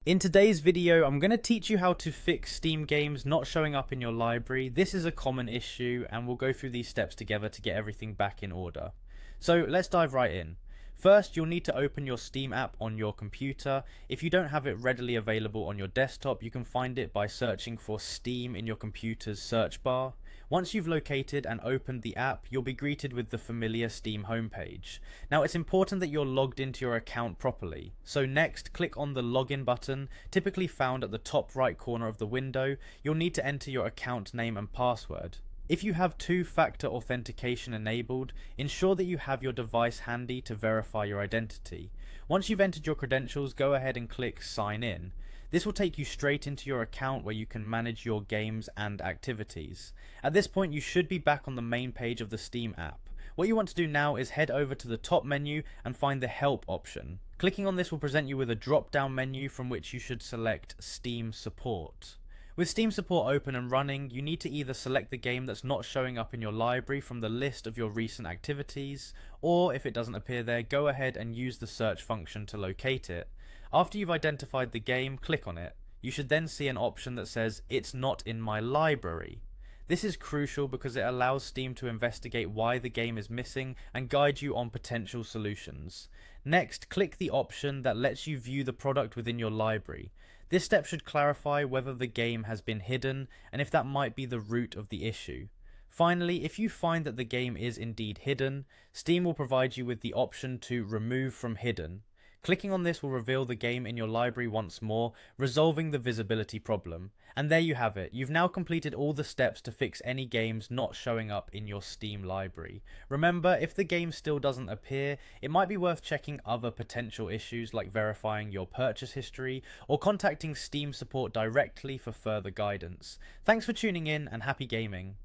In today's video, I'm going to teach you how to fix Steam games not showing up in your library. This is a common issue and we'll go through these steps together to get everything back in order. So let's dive right in. First, you'll need to open your Steam app on your computer. If you don't have it readily available on your desktop, you can find it by searching for Steam in your computer's search bar. Once you've located and opened the app, you'll be greeted with the familiar Steam homepage. Now, it's important that you're logged into your account properly. So next, click on the login button, typically found at the top right corner of the window. You'll need to enter your account name and password. If you have two-factor authentication enabled, ensure that you have your device handy to verify your identity. Once you've entered your credentials, go ahead and click Sign In. This will take you straight into your account where you can manage your games and activities. At this point, you should be back on the main page of the Steam app. What you want to do now is head over to the top menu and find the Help option. Clicking on this will present you with a drop-down menu from which you should select Steam Support. With Steam Support open and running, you need to either select the game that's not showing up in your library from the list of your recent activities, or if it doesn't appear there, go ahead and use the search function to locate it. After you've identified the game, click on it. You should then see an option that says, "It's not in my library." This is crucial because it allows Steam to investigate why the game is missing and guide you on potential solutions. Next, click the option that lets you view the product within your library. This step should clarify whether the game has been hidden and if that might be the root of the issue. Finally, if you find that the game is indeed hidden, Steam will provide you with the option to remove from hidden. Clicking on this will reveal the game in your library once more, resolving the visibility problem. And there you have it. You've now completed all the steps to fix any games not showing up in your Steam library. Remember, if the game still doesn't appear, it might be worth checking other potential issues like verifying your purchase history or contacting Steam support directly for further guidance. Thanks for tuning in and happy gaming.